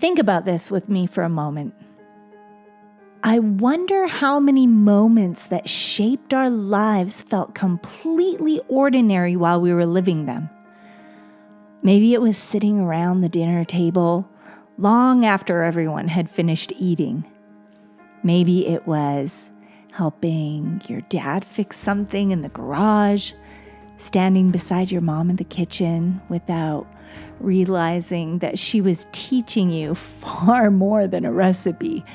Think about this with me for a moment. I wonder how many moments that shaped our lives felt completely ordinary while we were living them. Maybe it was sitting around the dinner table long after everyone had finished eating. Maybe it was helping your dad fix something in the garage, standing beside your mom in the kitchen without realizing that she was teaching you far more than a recipe.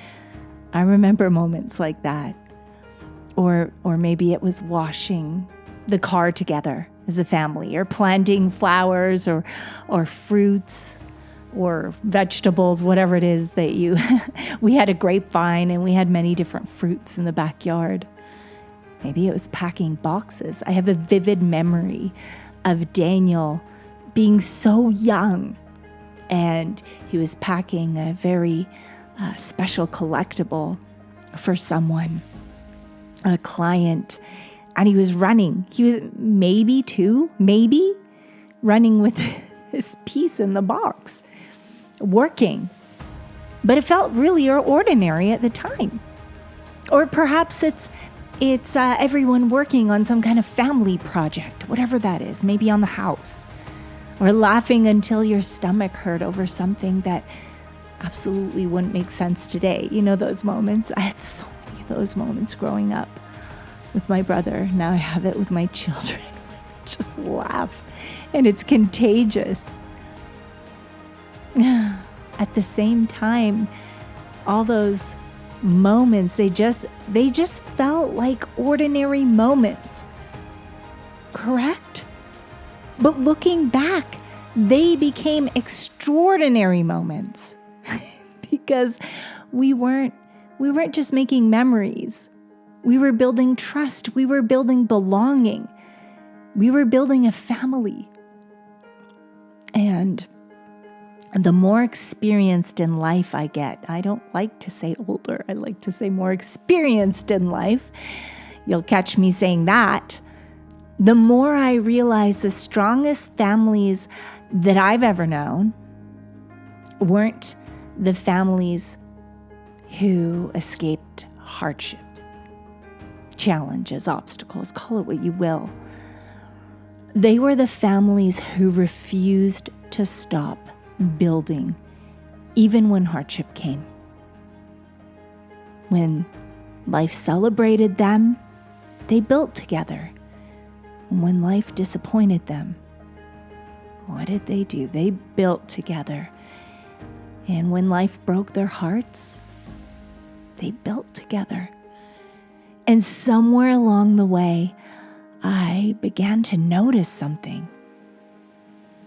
I remember moments like that. Or maybe it was washing the car together as a family, or planting flowers or fruits or vegetables, whatever it is that you... We had a grapevine and we had many different fruits in the backyard. Maybe it was packing boxes. I have a vivid memory of Daniel being so young, and he was packing a very special collectible for someone, a client, and he was running. He was maybe running with this piece in the box, working. But it felt really ordinary at the time. Or perhaps it's everyone working on some kind of family project, whatever that is, maybe on the house. Or laughing until your stomach hurt over something that absolutely wouldn't make sense today. You know those moments? I had so many of those moments growing up with my brother. Now I have it with my children. Just laugh. And it's contagious. At the same time, all those moments, they just felt like ordinary moments. Correct? But looking back, they became extraordinary moments because we weren't just making memories. We were building trust. We were building belonging. We were building a family. And the more experienced in life I get, I don't like to say older, I like to say more experienced in life. You'll catch me saying that. The more I realize the strongest families that I've ever known weren't the families who escaped hardships, challenges, obstacles, call it what you will. They were the families who refused to stop building, even when hardship came. When life celebrated them, they built together. And when life disappointed them, what did they do? They built together. And when life broke their hearts, they built together. And somewhere along the way, I began to notice something.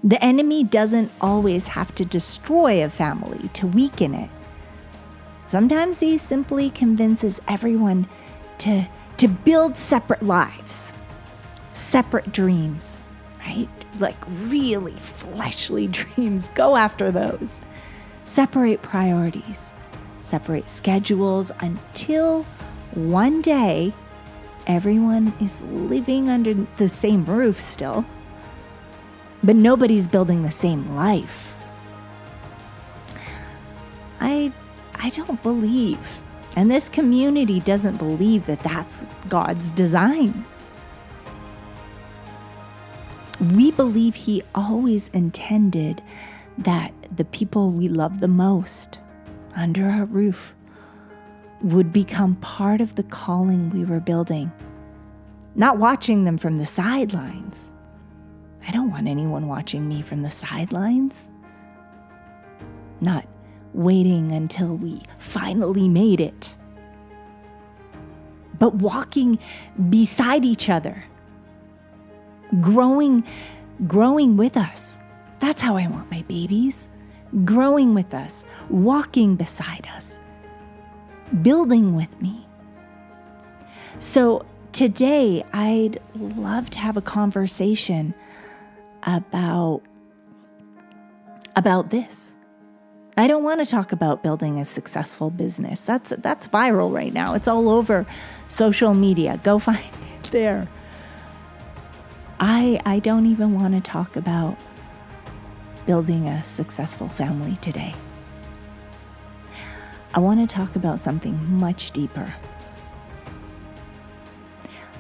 The enemy doesn't always have to destroy a family to weaken it. Sometimes he simply convinces everyone to build separate lives, separate dreams, right? Like really fleshly dreams. Go after those. Separate priorities, separate schedules until one day everyone is living under the same roof still, but nobody's building the same life. I don't believe, and this community doesn't believe that that's God's design. We believe He always intended that the people we love the most under our roof would become part of the calling we were building, not watching them from the sidelines. I don't want anyone watching me from the sidelines. Not waiting until we finally made it, but walking beside each other, growing with us. That's how I want my babies, growing with us, walking beside us, building with me. So today, I'd love to have a conversation about this. I don't want to talk about building a successful business. That's viral right now. It's all over social media. Go find it there. I don't even want to talk about building a successful family today. I want to talk about something much deeper.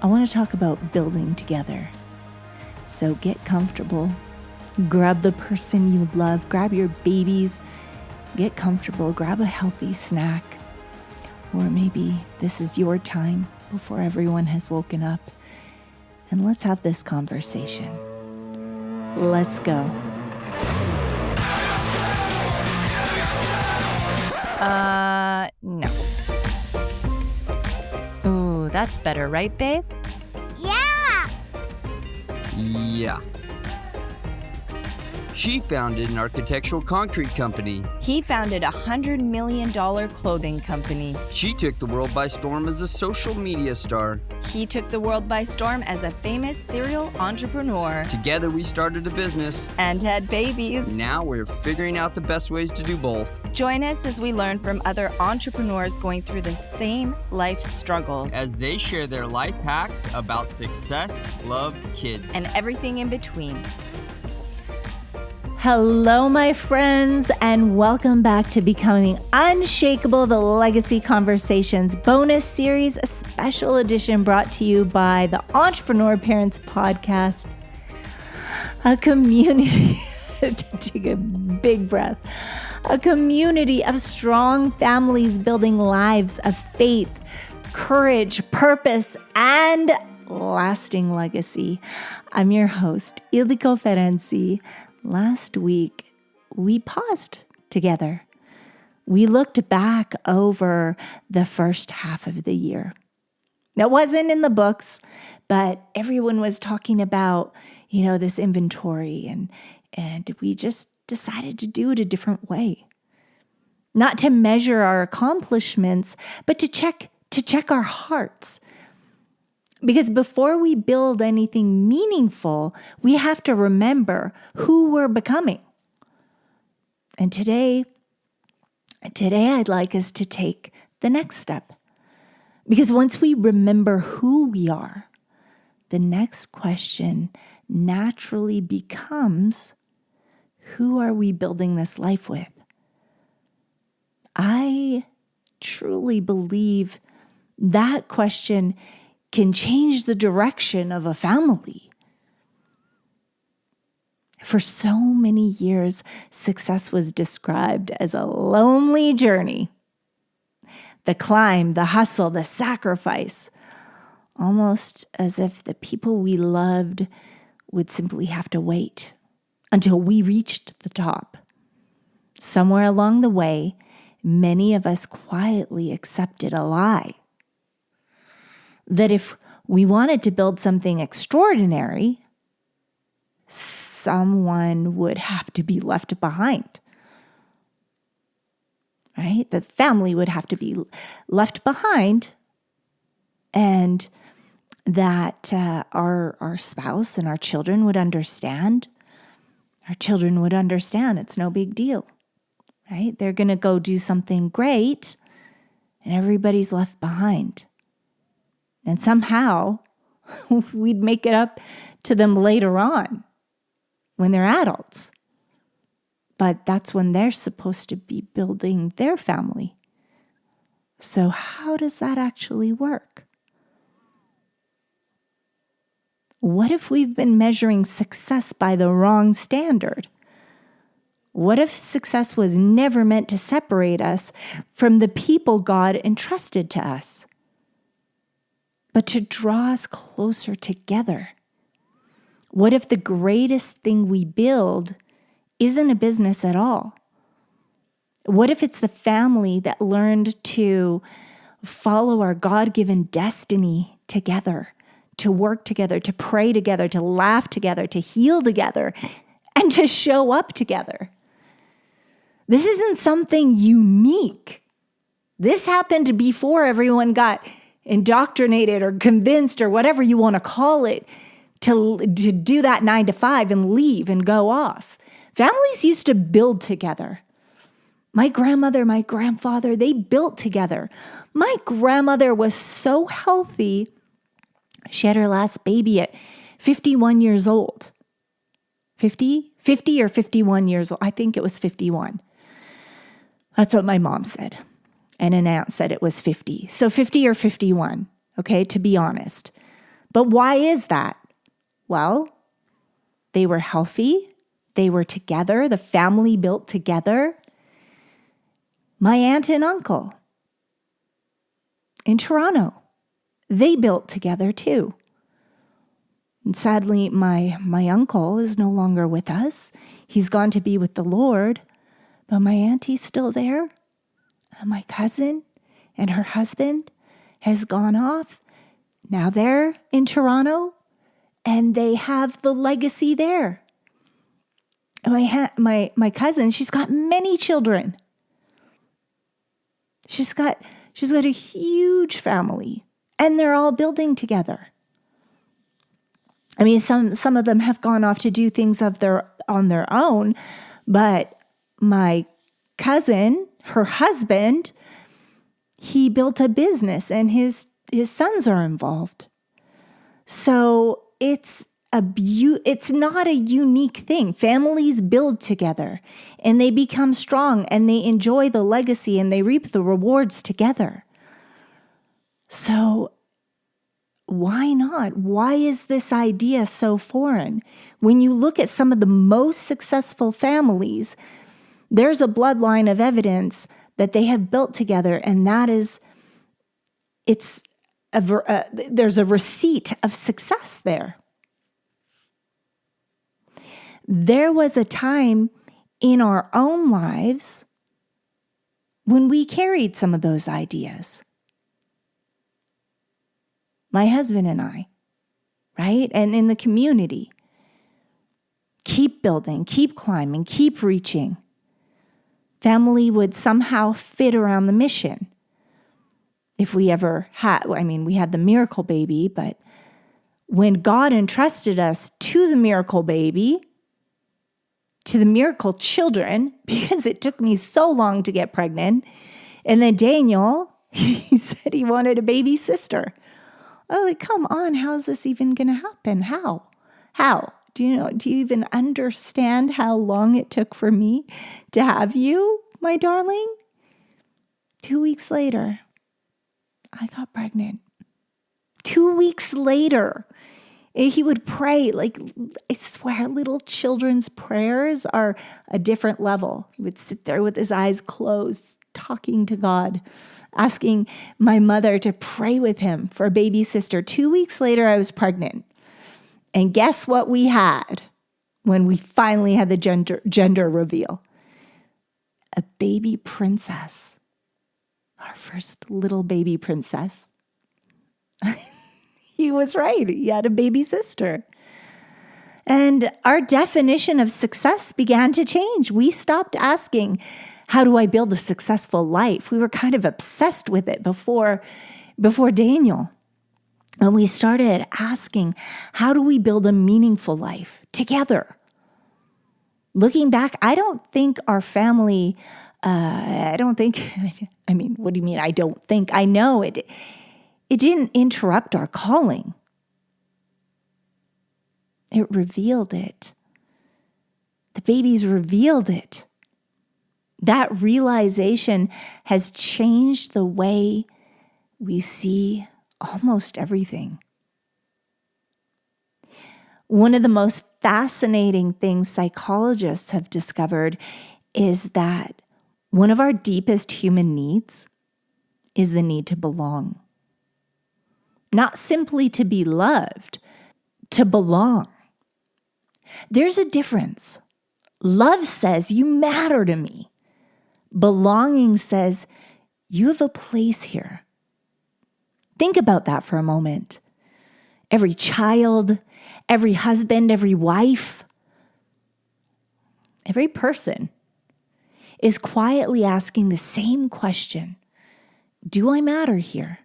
I want to talk about building together. So get comfortable. Grab the person you love. Grab your babies. Get comfortable. Grab a healthy snack. Or maybe this is your time before everyone has woken up. And let's have this conversation. Let's go. No. Ooh, that's better, right, babe? Yeah. She founded an architectural concrete company. He founded a $100 million clothing company. She took the world by storm as a social media star. He took the world by storm as a famous serial entrepreneur. Together we started a business. And had babies. Now we're figuring out the best ways to do both. Join us as we learn from other entrepreneurs going through the same life struggles. As they share their life hacks about success, love, kids, and everything in between. Hello, my friends, and welcome back to Becoming Unshakable, the Legacy Conversations bonus series, a special edition brought to you by the Entrepreneur Parents Podcast, a community, take a big breath, a community of strong families building lives of faith, courage, purpose, and lasting legacy. I'm your host, Ildiko Ferenczi. Last week, we paused together. We looked back over the first half of the year. That wasn't in the books, but everyone was talking about, this inventory, and we just decided to do it a different way. Not to measure our accomplishments, but to check our hearts. Because before we build anything meaningful, we have to remember who we're becoming. And today I'd like us to take the next step. Because once we remember who we are, the next question naturally becomes, who are we building this life with? I truly believe that question can change the direction of a family. For so many years, success was described as a lonely journey. The climb, the hustle, the sacrifice, almost as if the people we loved would simply have to wait until we reached the top. Somewhere along the way, many of us quietly accepted a lie. That if we wanted to build something extraordinary, someone would have to be left behind. Right? The family would have to be left behind, and that our spouse and our children would understand. Our children would understand it's no big deal. Right? They're going to go do something great, and everybody's left behind. And somehow we'd make it up to them later on when they're adults. But that's when they're supposed to be building their family. So how does that actually work? What if we've been measuring success by the wrong standard? What if success was never meant to separate us from the people God entrusted to us, but to draw us closer together? What if the greatest thing we build isn't a business at all? What if it's the family that learned to follow our God-given destiny together, to work together, to pray together, to laugh together, to heal together, and to show up together? This isn't something unique. This happened before everyone got indoctrinated or convinced or whatever you want to call it to do that 9 to 5 and leave and go off. Families used to build together. My grandmother, my grandfather, they built together. My grandmother was so healthy. She had her last baby at 51 years old. 50 or 51 years old. I think it was 51. That's what my mom said. and an aunt said it was 50. So 50 or 51, okay, to be honest. But why is that? Well, they were healthy. They were together. The family built together. My aunt and uncle in Toronto, they built together too. And sadly, my uncle is no longer with us. He's gone to be with the Lord, but my auntie's still there. And my cousin and her husband has gone off. Now they're in Toronto, and they have the legacy there. My cousin, she's got many children. She's got a huge family, and they're all building together. I mean, some of them have gone off to do things on their own, but my cousin, her husband, he built a business, and his sons are involved. So it's not a unique thing. Families build together, and they become strong, and they enjoy the legacy, and they reap the rewards together. So why not? Why is this idea so foreign? When you look at some of the most successful families, there's a bloodline of evidence that they have built together, and that is, there's a receipt of success there. There was a time in our own lives when we carried some of those ideas. My husband and I, right? And in the community, keep building, keep climbing, keep reaching. Family would somehow fit around the mission. If we ever had, we had the miracle baby, but when God entrusted us to the miracle baby, to the miracle children, because it took me so long to get pregnant, and then Daniel, he said he wanted a baby sister. Oh, like, come on, how's this even going to happen? How? Do you even understand how long it took for me to have you, my darling? 2 weeks later, I got pregnant. 2 weeks later, he would pray. Like, I swear, little children's prayers are a different level. He would sit there with his eyes closed, talking to God, asking my mother to pray with him for a baby sister. 2 weeks later, I was pregnant. And guess what we had when we finally had the gender reveal? A baby princess. Our first little baby princess. He was right. He had a baby sister. And our definition of success began to change. We stopped asking, how do I build a successful life? We were kind of obsessed with it before Daniel. And we started asking, how do we build a meaningful life together? Looking back, I don't think our family, what do you mean I don't think? I know it didn't interrupt our calling. It revealed it. The babies revealed it. That realization has changed the way we see almost everything. One of the most fascinating things psychologists have discovered is that one of our deepest human needs is the need to belong. Not simply to be loved, to belong. There's a difference. Love says, you matter to me. Belonging says, you have a place here. Think about that for a moment. Every child, every husband, every wife, every person is quietly asking the same question. Do I matter here?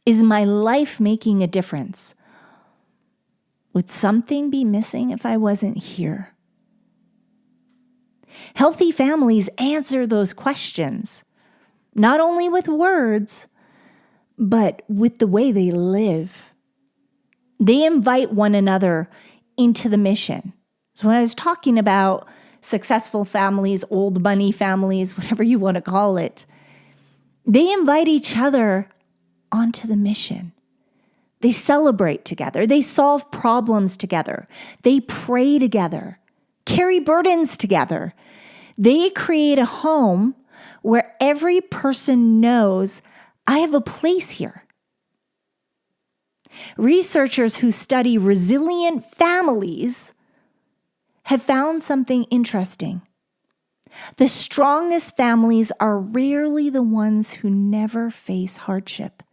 Is my life making a difference? Would something be missing if I wasn't here? Healthy families answer those questions, not only with words, but with the way they live. They invite one another into the mission. So when I was talking about successful families, old money families, whatever you want to call it, They invite each other onto the mission. They celebrate together. They solve problems together. They pray together, carry burdens together. They create a home where every person knows, I have a place here. Researchers who study resilient families have found something interesting. The strongest families are rarely the ones who never face hardship.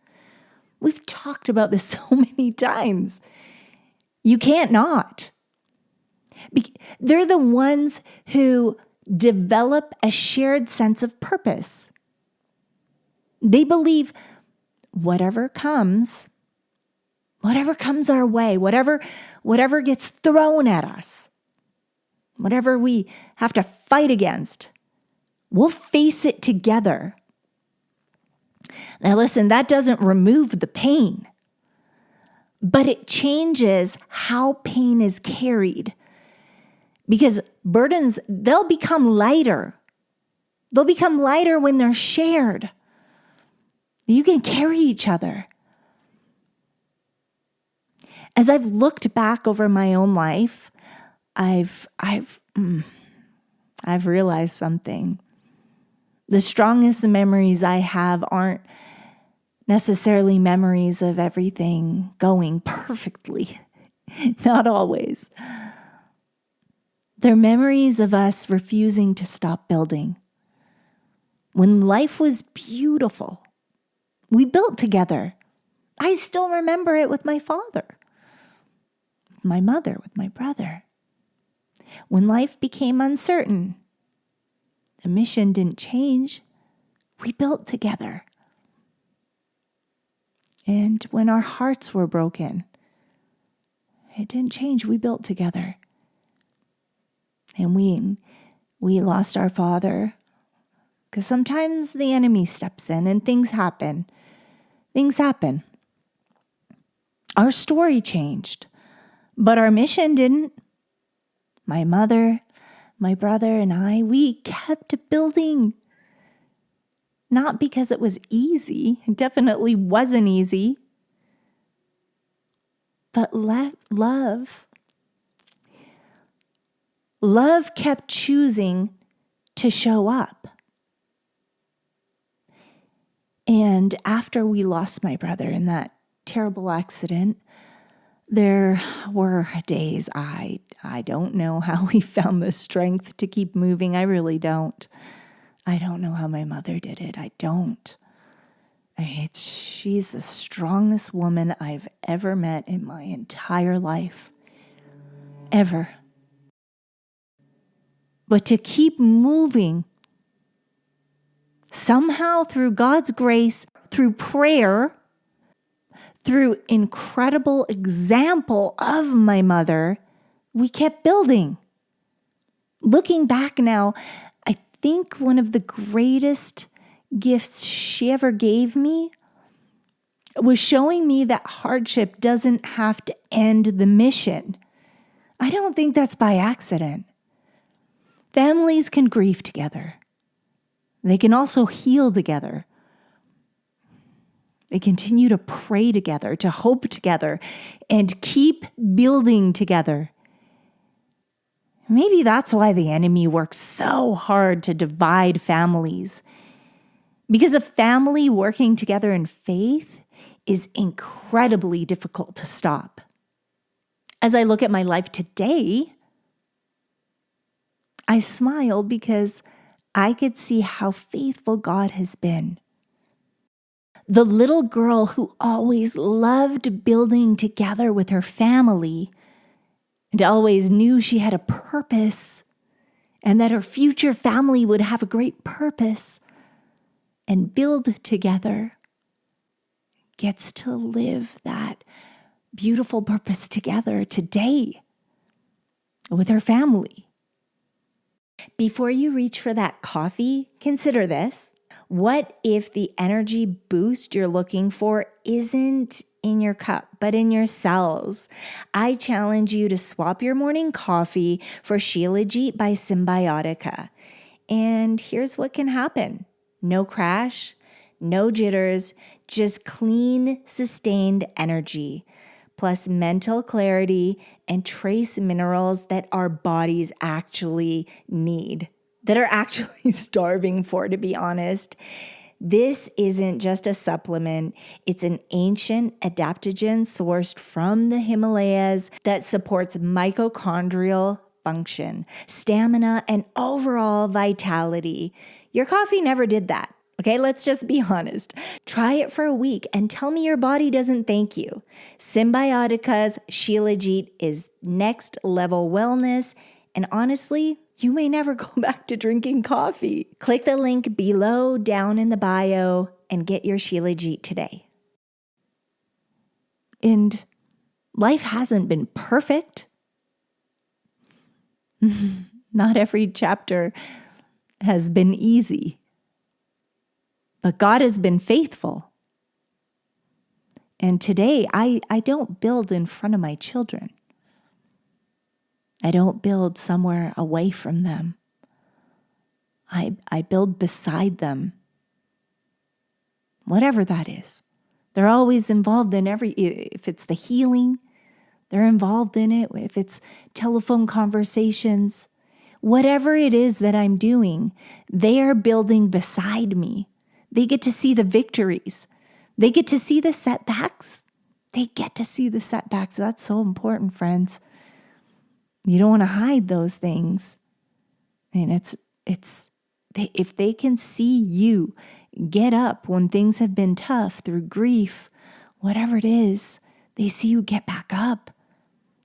We've talked about this so many times. You can't not. They're the ones who develop a shared sense of purpose. They believe whatever comes our way, whatever gets thrown at us, whatever we have to fight against, we'll face it together. Now listen, that doesn't remove the pain, but it changes how pain is carried. Because burdens, they'll become lighter. They'll become lighter when they're shared. You can carry each other. As I've looked back over my own life, I've realized something. The strongest memories I have aren't necessarily memories of everything going perfectly. Not always. They're memories of us refusing to stop building. When life was beautiful, we built together. I still remember it with my father, with my mother, with my brother. When life became uncertain, the mission didn't change. We built together. And when our hearts were broken, it didn't change. We built together. And we lost our father because sometimes the enemy steps in and things happen. Things happen. Our story changed, but our mission didn't. My mother, my brother, and I, we kept building. Not because it was easy. It definitely wasn't easy. But Love kept choosing to show up. And after we lost my brother in that terrible accident, there were days I don't know how we found the strength to keep moving. I really don't. I don't know how my mother did it. I don't. She's the strongest woman I've ever met in my entire life. Ever. But to keep moving, somehow through God's grace, through prayer, through incredible example of my mother, we kept building. Looking back now, I think one of the greatest gifts she ever gave me was showing me that hardship doesn't have to end the mission. I don't think that's by accident. Families can grieve together. They can also heal together. They continue to pray together, to hope together, and keep building together. Maybe that's why the enemy works so hard to divide families. Because a family working together in faith is incredibly difficult to stop. As I look at my life today, I smile because I could see how faithful God has been. The little girl who always loved building together with her family and always knew she had a purpose and that her future family would have a great purpose and build together gets to live that beautiful purpose together today with her family. Before you reach for that coffee, consider this. What if the energy boost you're looking for isn't in your cup, but in your cells? I challenge you to swap your morning coffee for Shilajit by Symbiotica. And here's what can happen. No crash, no jitters, just clean, sustained energy, plus mental clarity and trace minerals that our bodies actually need, that are actually starving for, to be honest. This isn't just a supplement. It's an ancient adaptogen sourced from the Himalayas that supports mitochondrial function, stamina, and overall vitality. Your coffee never did that. Okay, let's just be honest. Try it for a week and tell me your body doesn't thank you. Symbiotica's Shilajit is next level wellness, and honestly, you may never go back to drinking coffee. Click the link below down in the bio and get your Shilajit today. And life hasn't been perfect. Not every chapter has been easy. But God has been faithful. And today, I don't build in front of my children. I don't build somewhere away from them. I build beside them. Whatever that is. They're always involved in if it's the healing, they're involved in it. If it's telephone conversations, whatever it is that I'm doing, they are building beside me. They get to see the victories. They get to see the setbacks. That's so important, friends. You don't want to hide those things. And if they can see you get up when things have been tough through grief, whatever it is, they see you get back up.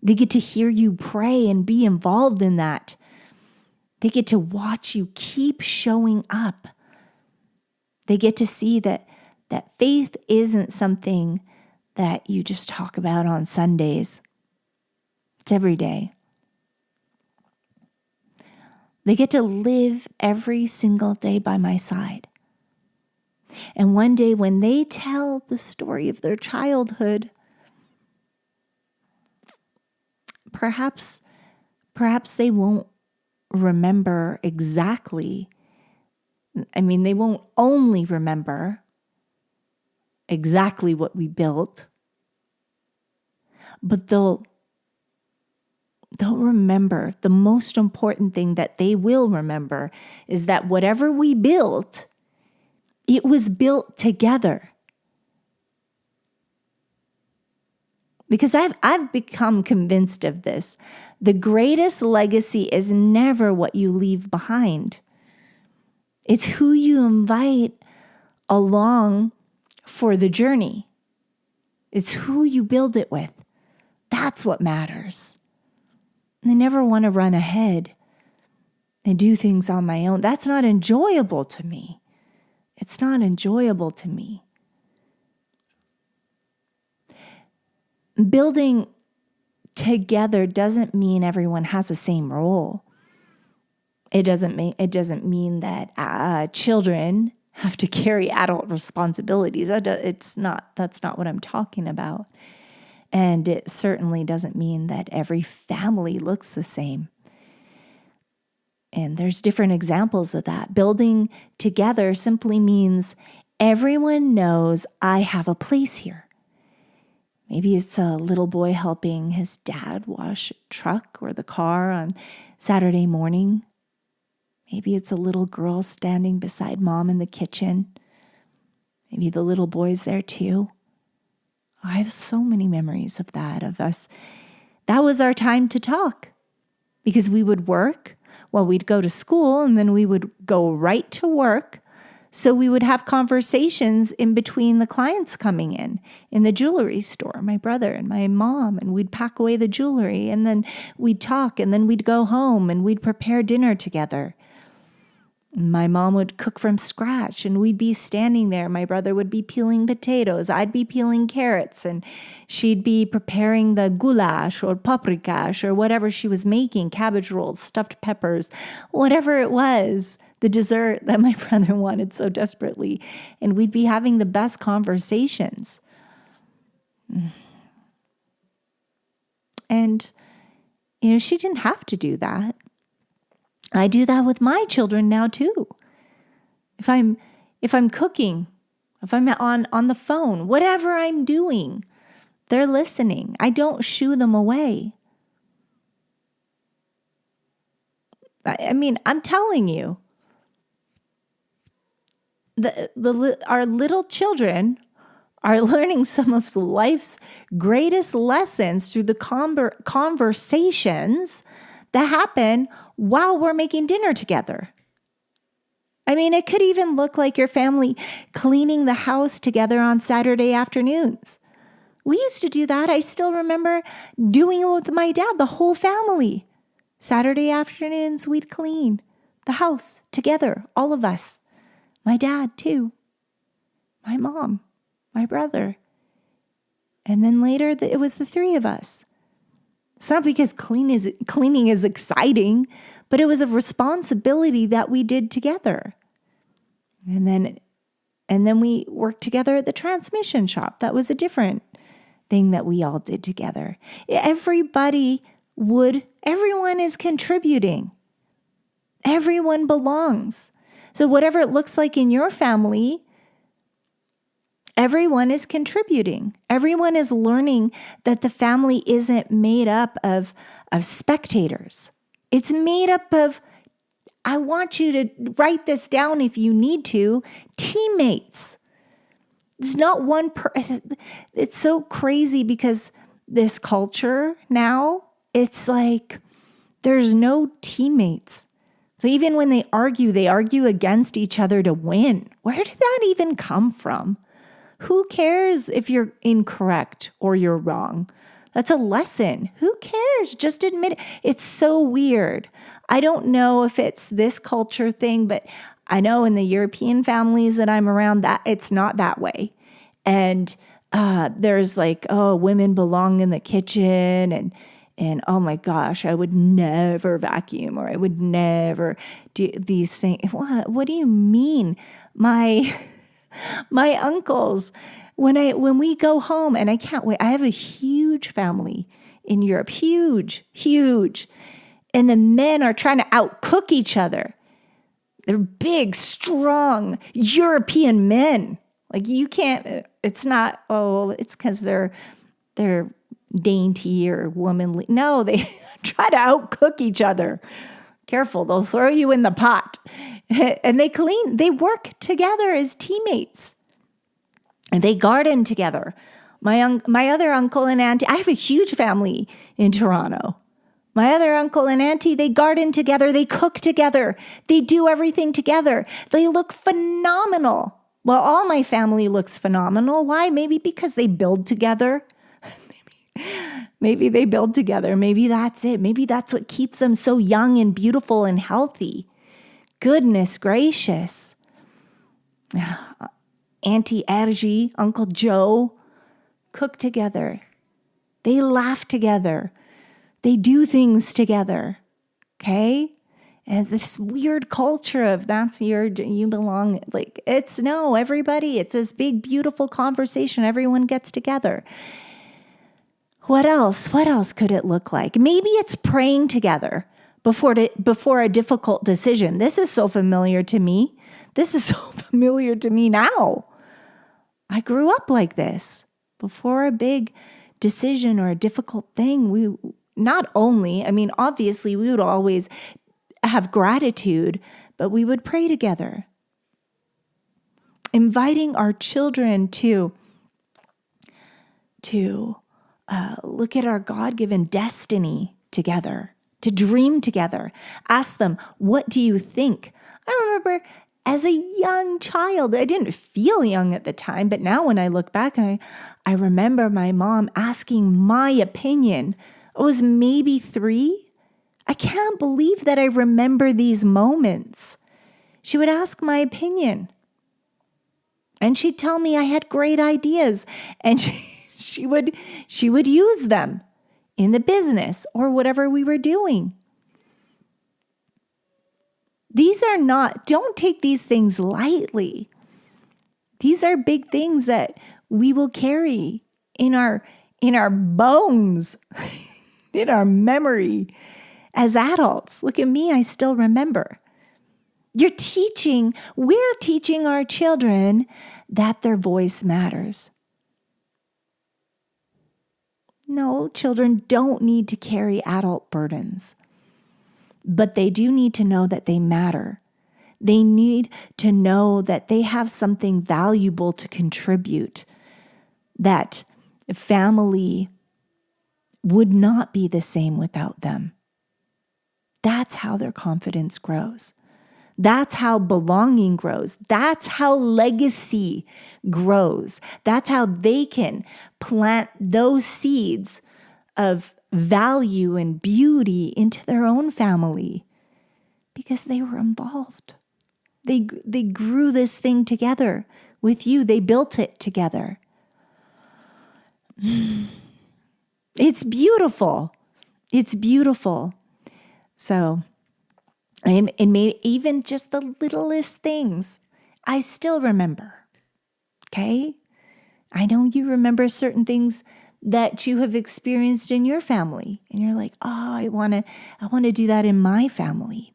They get to hear you pray and be involved in that. They get to watch you keep showing up. They get to see that faith isn't something that you just talk about on Sundays. It's every day. They get to live every single day by my side. And one day when they tell the story of their childhood, perhaps they won't remember exactly. They won't only remember exactly what we built, but they'll remember the most important thing that they will remember is that whatever we built, it was built together. Because I've become convinced of this. The greatest legacy is never what you leave behind. It's who you invite along for the journey. It's who you build it with. That's what matters. I never want to run ahead and do things on my own. That's not enjoyable to me. It's not enjoyable to me. Building together doesn't mean everyone has the same role. It doesn't mean that children have to carry adult responsibilities. That's not what I'm talking about. And it certainly doesn't mean that every family looks the same. And there's different examples of that. Building together simply means everyone knows I have a place here. Maybe it's a little boy helping his dad wash a truck or the car on Saturday morning. Maybe it's a little girl standing beside mom in the kitchen. Maybe the little boy's there too. I have so many memories of that, of us. That was our time to talk because we would work. Well, we'd go to school and then we would go right to work. So we would have conversations in between the clients coming in the jewelry store, my brother and my mom, and we'd pack away the jewelry and then we'd talk and then we'd go home and we'd prepare dinner together. My mom would cook from scratch and we'd be standing there. My brother would be peeling potatoes. I'd be peeling carrots and she'd be preparing the goulash or paprikash or whatever she was making, cabbage rolls, stuffed peppers, whatever it was, the dessert that my brother wanted so desperately. And we'd be having the best conversations. And, she didn't have to do that. I do that with my children now too. If I'm cooking If I'm on the phone, whatever I'm doing, they're listening. I don't shoo them away. I mean, I'm telling you, our little children are learning some of life's greatest lessons through the conversations that happen while we're making dinner together. I mean, it could even look like your family cleaning the house together on Saturday afternoons. We used to do that. I still remember doing it with my dad, the whole family. Saturday afternoons, we'd clean the house together, all of us. My dad, too. My mom, my brother. And then later, it was the three of us. It's not because cleaning is exciting, but it was a responsibility that we did together. And then we worked together at the transmission shop. That was a different thing that we all did together. Everyone is contributing. Everyone belongs. So whatever it looks like in your family, everyone is contributing. Everyone is learning that the family isn't made up of spectators. It's made up of, I want you to write this down if you need to, teammates. It's not one it's so crazy because this culture now, it's like there's no teammates. So even when they argue against each other to win. Where did that even come from? Who cares if you're incorrect or you're wrong? That's a lesson. Who cares? Just admit it. It's so weird. I don't know if it's this culture thing, but I know in the European families that I'm around that it's not that way. And there's like, oh, women belong in the kitchen and oh my gosh, I would never vacuum or I would never do these things. What do you mean? My uncles, when we go home, and I can't wait, I have a huge family in Europe, huge. And the men are trying to outcook each other. They're big, strong European men. Like you can't, it's not, it's because they're dainty or womanly. No, they try to outcook each other. Careful, they'll throw you in the pot. And they work together as teammates. And they garden together. My other uncle and auntie, I have a huge family in Toronto. My other uncle and auntie, they garden together, they cook together, they do everything together. They look phenomenal. Well, all my family looks phenomenal. Why? Maybe because they build together. Maybe they build together. Maybe that's it. Maybe that's what keeps them so young and beautiful and healthy. Goodness gracious. Auntie Ergie, Uncle Joe, cook together. They laugh together. They do things together. Okay? And this weird culture of you belong, like everybody, it's this big, beautiful conversation. Everyone gets together. What else? What else could it look like? Maybe it's praying together before a difficult decision. This is so familiar to me. This is so familiar to me now. I grew up like this. Before a big decision or a difficult thing, obviously we would always have gratitude, but we would pray together. Inviting our children to look at our God-given destiny together, to dream together. Ask them, what do you think? I remember as a young child, I didn't feel young at the time, but now when I look back, I remember my mom asking my opinion. I was maybe 3. I can't believe that I remember these moments. She would ask my opinion. And she'd tell me I had great ideas. And she would use them in the business or whatever we were doing. Don't take these things lightly. These are big things that we will carry in our bones, in our memory as adults. Look at me, I still remember. We're teaching our children that their voice matters. No, children don't need to carry adult burdens, but they do need to know that they matter. They need to know that they have something valuable to contribute, that family would not be the same without them. That's how their confidence grows. That's how belonging grows. That's how legacy grows. That's how they can plant those seeds of value and beauty into their own family because they were involved. They grew this thing together with you. They built it together. It's beautiful. It's beautiful. So, and maybe even just the littlest things, I still remember. Okay? I know you remember certain things that you have experienced in your family, and you're like, oh, I want to do that in my family.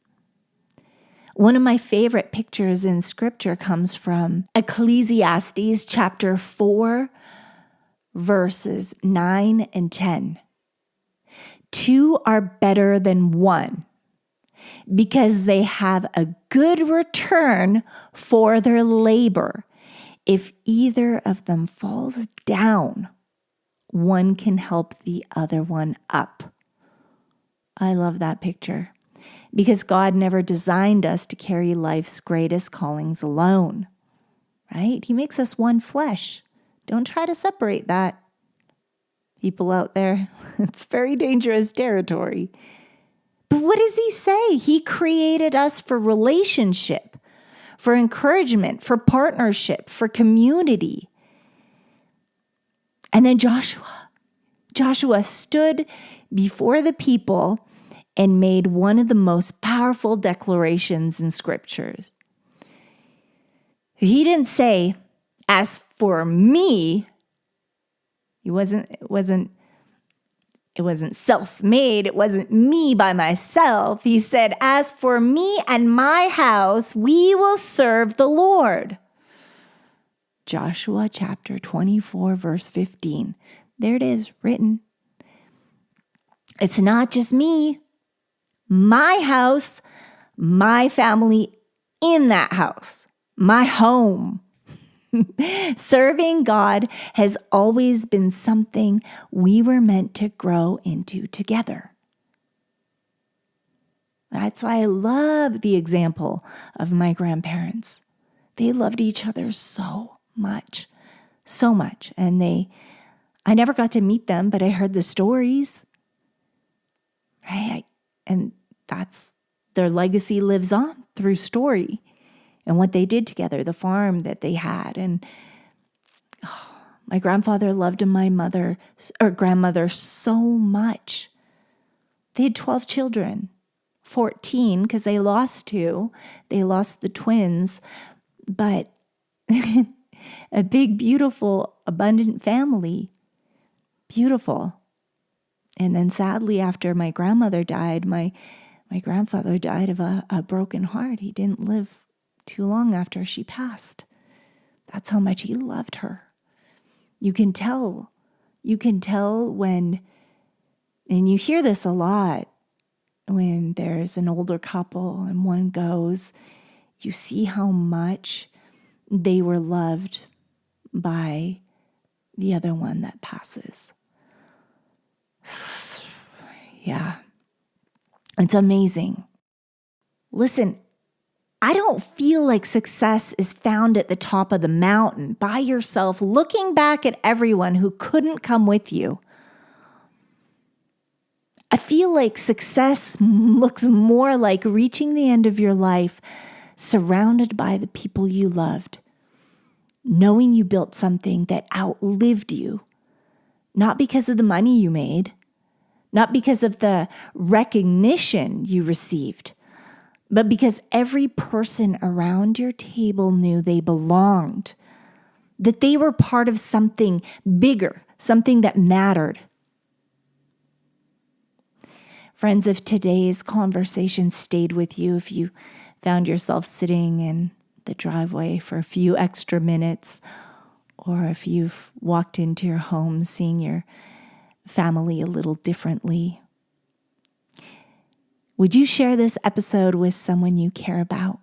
One of my favorite pictures in scripture comes from Ecclesiastes chapter 4, verses 9 and 10. 2 are better than 1 because they have a good return for their labor. If either of them falls down, one can help the other one up. I love that picture because God never designed us to carry life's greatest callings alone, right? He makes us one flesh. Don't try to separate that. People out there, it's very dangerous territory. But what does he say? He created us for relationship, for encouragement, for partnership, for community. And then Joshua stood before the people and made one of the most powerful declarations in scriptures. He didn't say, as for me, it wasn't self-made. It wasn't me by myself. He said, as for me and my house, we will serve the Lord. Joshua chapter 24, verse 15. There it is, written. It's not just me, my house, my family in that house, my home. Serving God has always been something we were meant to grow into together. That's why I love the example of my grandparents. They loved each other so much. And I never got to meet them, but I heard the stories, right? And that's their legacy lives on through story. And what they did together, the farm that they had. And my grandfather loved my grandmother so much. They had 12 children, 14 because they lost 2. They lost the twins, but a big, beautiful, abundant family. Beautiful. And then sadly, after my grandmother died, my grandfather died of a broken heart. He didn't live too long after she passed. That's how much he loved her. You can tell when, and you hear this a lot, when there's an older couple and one goes, you see how much they were loved by the other one that passes. Yeah, it's amazing. Listen, I don't feel like success is found at the top of the mountain by yourself, looking back at everyone who couldn't come with you. I feel like success looks more like reaching the end of your life surrounded by the people you loved, knowing you built something that outlived you, not because of the money you made, not because of the recognition you received, but because every person around your table knew they belonged, that they were part of something bigger, something that mattered. Friends, if today's conversation stayed with you, if you found yourself sitting in the driveway for a few extra minutes, or if you've walked into your home seeing your family a little differently. Would you share this episode with someone you care about?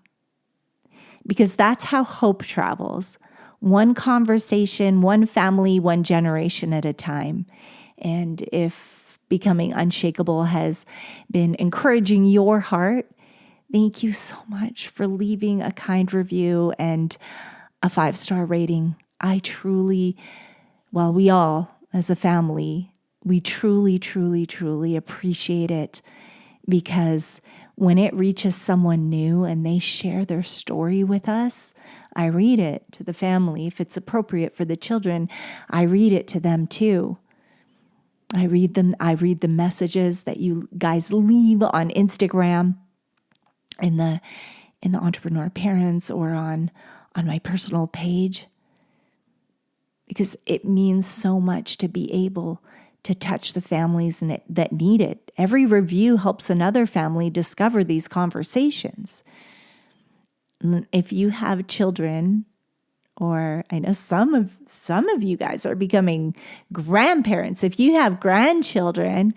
Because that's how hope travels. One conversation, one family, one generation at a time. And if becoming Unshakable has been encouraging your heart, thank you so much for leaving a kind review and a 5-star rating. I truly, well, we all as a family, we truly, truly, truly appreciate it, because when it reaches someone new and they share their story with us, I read it to the family. If it's appropriate for the children, I read it to them too. I read the messages that you guys leave on Instagram, in the Entrepreneur Parents, or on my personal page, because it means so much to be able to touch the families that need it. Every review helps another family discover these conversations. If you have children, or I know some of you guys are becoming grandparents, if you have grandchildren,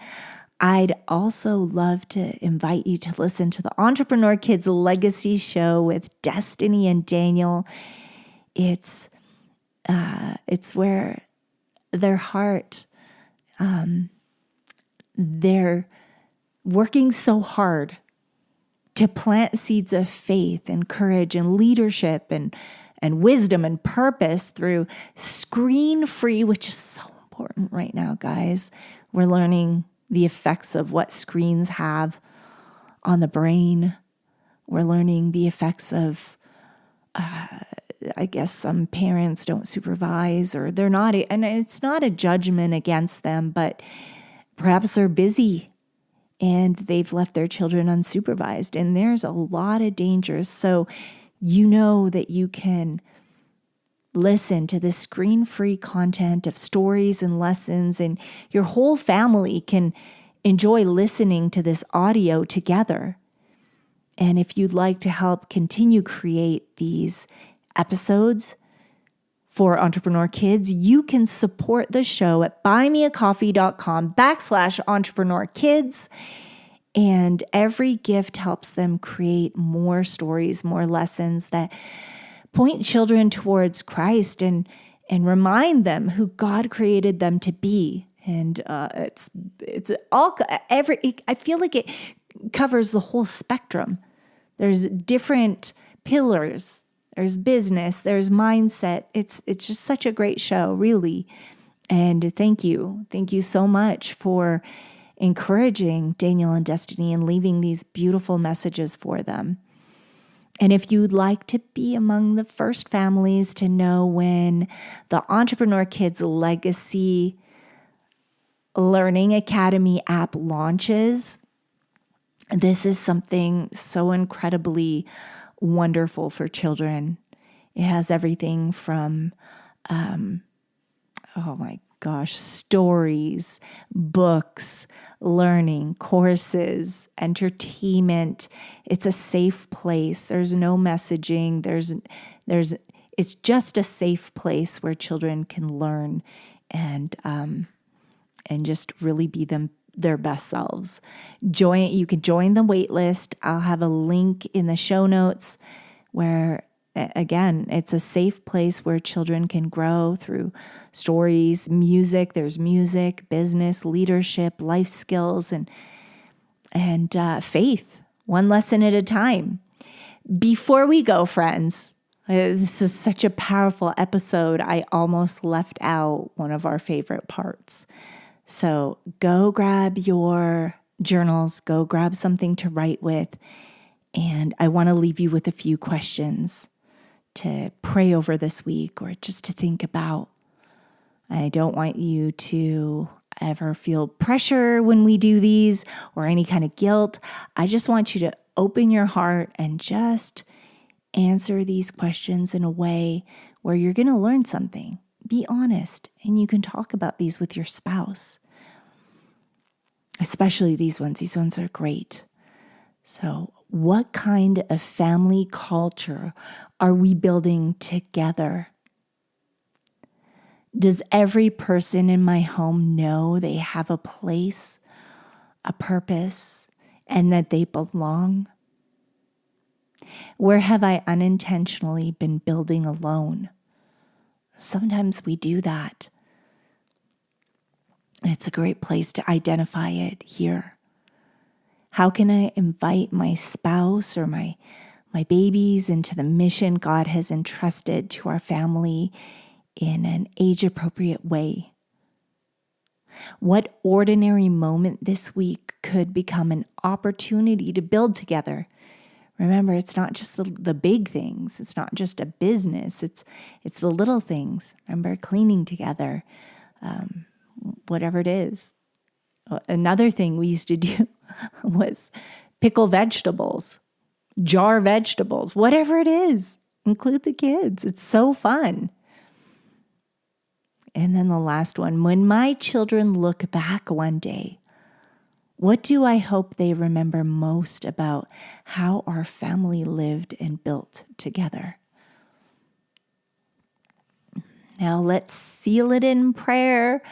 I'd also love to invite you to listen to the Entrepreneur Kids Legacy Show with Destiny and Daniel. It's where their heart, they're working so hard to plant seeds of faith and courage and leadership and wisdom and purpose through screen-free, which is so important right now, guys. We're learning the effects of what screens have on the brain. We're learning the effects of, I guess some parents don't supervise, or they're not, and it's not a judgment against them, but perhaps they're busy and they've left their children unsupervised, and there's a lot of dangers. So you know that you can listen to this screen-free content of stories and lessons, and your whole family can enjoy listening to this audio together. And if you'd like to help continue create these episodes for Entrepreneur Kids, you can support the show at buymeacoffee.com/Entrepreneur Kids. And every gift helps them create more stories, more lessons that point children towards Christ and remind them who God created them to be. And it's all I feel like it covers the whole spectrum. There's different pillars. There's business. There's mindset. It's just such a great show, really. And thank you so much for encouraging Daniel and Destiny and leaving these beautiful messages for them. And if you'd like to be among the first families to know when the Entrepreneur Kids Legacy Learning Academy app launches, this is something so incredibly wonderful for children. It has everything from, stories, books, learning, courses, entertainment. It's a safe place. There's no messaging. It's just a safe place where children can learn and just really be their best selves. You can join the wait list. I'll have a link in the show notes where, again, it's a safe place where children can grow through stories, music. There's music, business, leadership, life skills, and faith, one lesson at a time. Before we go, friends, this is such a powerful episode. I almost left out one of our favorite parts. So go grab your journals, go grab something to write with, and I want to leave you with a few questions to pray over this week, or just to think about. I don't want you to ever feel pressure when we do these, or any kind of guilt. I just want you to open your heart and just answer these questions in a way where you're going to learn something. Be honest, and you can talk about these with your spouse. Especially these ones. These ones are great. So What kind of family culture are we building together? Does every person in my home know they have a place, a purpose, and that they belong? Where have I unintentionally been building alone? Sometimes we do that. It's a great place to identify it here. How can I invite my spouse or my babies into the mission God has entrusted to our family in an age-appropriate way? What ordinary moment this week could become an opportunity to build together? Remember, it's not just the big things. It's not just a business. It's the little things. Remember, cleaning together, whatever it is. Another thing we used to do was pickle vegetables, jar vegetables, whatever it is. Include the kids. It's so fun. And then the last one, when my children look back one day, what do I hope they remember most about how our family lived and built together? Now let's seal it in prayer.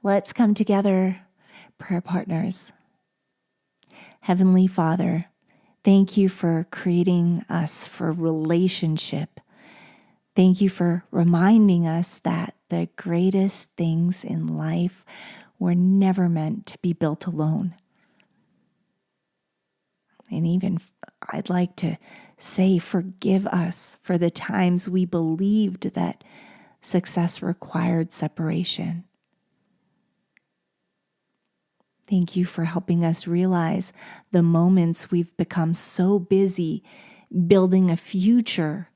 Let's come together, prayer partners. Heavenly Father, thank you for creating us for relationship. Thank you for reminding us that the greatest things in life were never meant to be built alone. And even I'd like to say, forgive us for the times we believed that success required separation. Thank you for helping us realize the moments we've become so busy building a future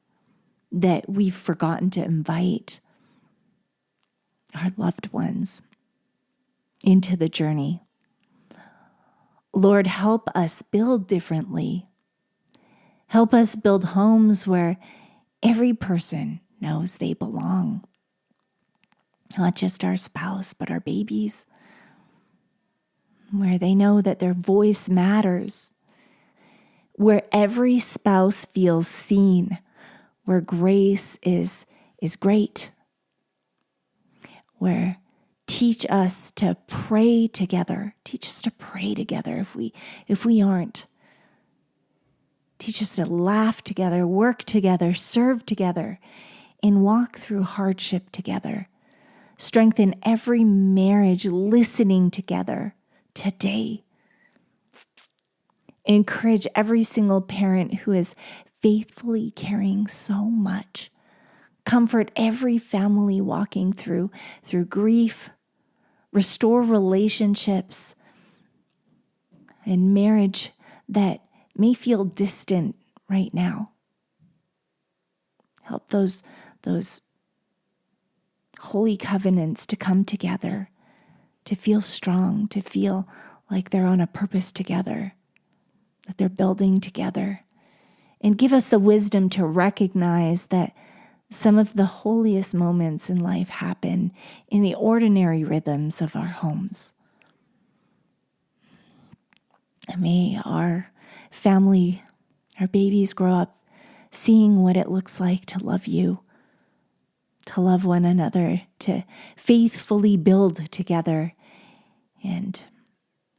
that we've forgotten to invite our loved ones into the journey. Lord, help us build differently. Help us build homes where every person knows they belong. Not just our spouse, but our babies. Where they know that their voice matters. Where every spouse feels seen. Where grace is great. Where teach us to pray together. Teach us to pray together if we aren't. Teach us to laugh together, work together, serve together, and walk through hardship together. Strengthen every marriage listening together today. Encourage every single parent who is faithfully carrying so much. Comfort every family walking through grief. Restore relationships and marriage that may feel distant right now. Help those holy covenants to come together, to feel strong, to feel like they're on a purpose together, that they're building together. And give us the wisdom to recognize that some of the holiest moments in life happen in the ordinary rhythms of our homes. And may our family, our babies grow up seeing what it looks like to love you, to love one another, to faithfully build together. And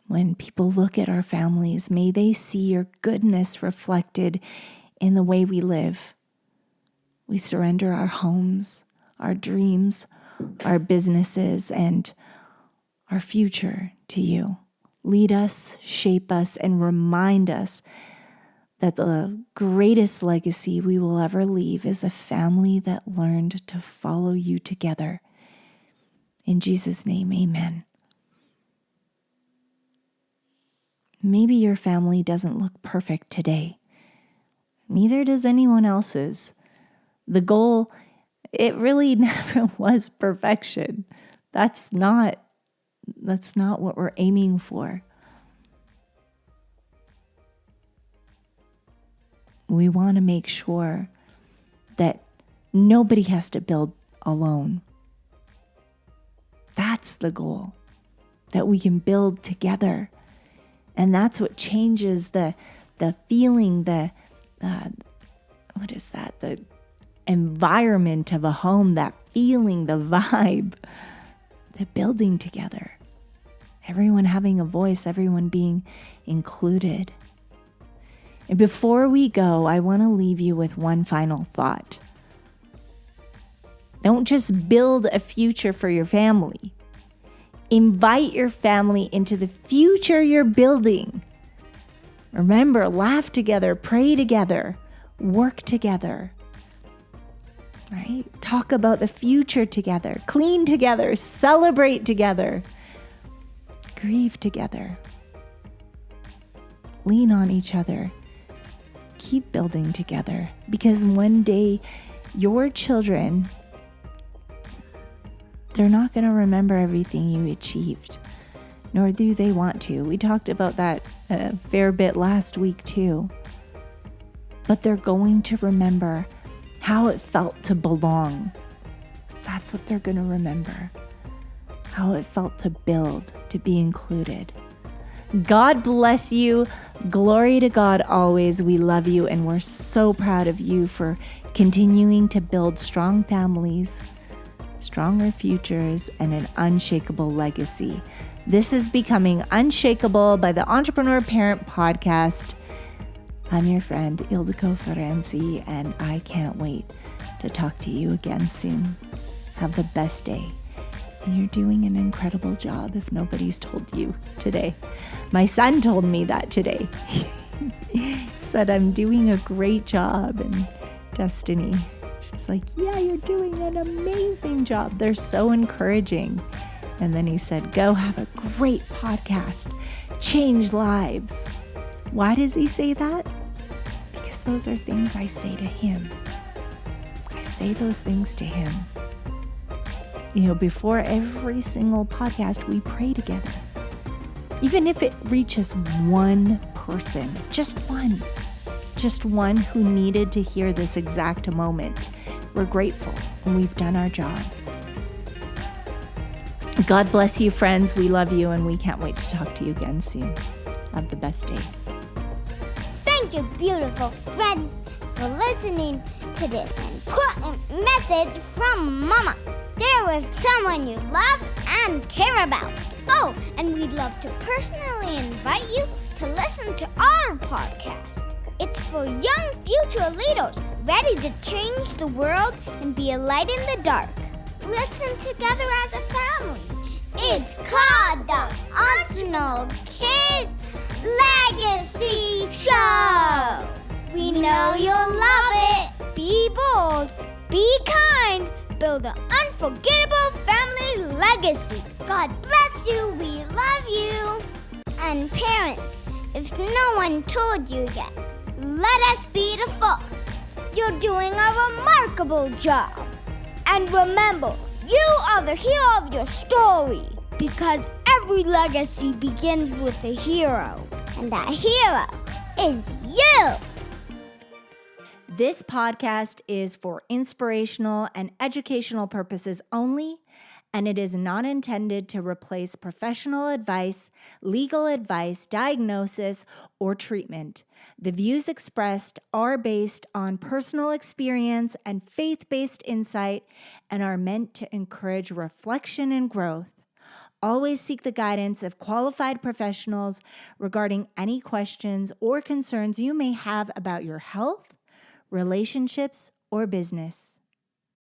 when people look at our families, may they see your goodness reflected in the way we live. We surrender our homes, our dreams, our businesses, and our future to you. Lead us, shape us, and remind us that the greatest legacy we will ever leave is a family that learned to follow you together. In Jesus' name, amen. Maybe your family doesn't look perfect today. Neither does anyone else's. The goal, it really never was perfection. That's not what we're aiming for. We want to make sure that nobody has to build alone. That's the goal, that we can build together. And that's what changes the the feeling, the environment of a home, that feeling, the vibe, the building together. Everyone having a voice, everyone being included. And before we go, I want to leave you with one final thought. Don't just build a future for your family. Invite your family into the future you're building. Remember, laugh together, pray together, work together, right? Talk about the future together, clean together, celebrate together, grieve together, lean on each other, keep building together, because one day your children, they're not going to remember everything you achieved, nor do they want to. We talked about that a fair bit last week too. But they're going to remember how it felt to belong. That's what they're going to remember. How it felt to build, to be included. God bless you. Glory to God always. We love you, and we're so proud of you for continuing to build strong families, stronger futures, and an unshakable legacy. This is Becoming Unshakable by the Entrepreneur Parent Podcast. I'm your friend, Ildiko Ferenczi, and I can't wait to talk to you again soon. Have the best day. And you're doing an incredible job if nobody's told you today. My son told me that today. He said, I'm doing a great job. And Destiny, she's like, yeah, you're doing an amazing job. They're so encouraging. And then he said, go have a great podcast. Change lives. Why does he say that? Because those are things I say to him. I say those things to him. You know, before every single podcast, we pray together. Even if it reaches one person, just one who needed to hear this exact moment, we're grateful and we've done our job. God bless you, friends. We love you, and we can't wait to talk to you again soon. Have the best day. Thank you, beautiful friends, for listening to this important message from Mama. Share with someone you love and care about. Oh, and we'd love to personally invite you to listen to our podcast. It's for young future leaders ready to change the world and be a light in the dark. Listen together as a family. It's called the Entrepreneur Kids Legacy Show. We know you'll love it. Be bold, be kind, build an unforgettable family legacy. God bless you. We love you. And parents, if no one told you yet, let us be the first. You're doing a remarkable job. And remember, you are the hero of your story, because every legacy begins with a hero, and that hero is you. This podcast is for inspirational and educational purposes only, and it is not intended to replace professional advice, legal advice, diagnosis, or treatment. The views expressed are based on personal experience and faith-based insight and are meant to encourage reflection and growth. Always seek the guidance of qualified professionals regarding any questions or concerns you may have about your health, relationships, or business.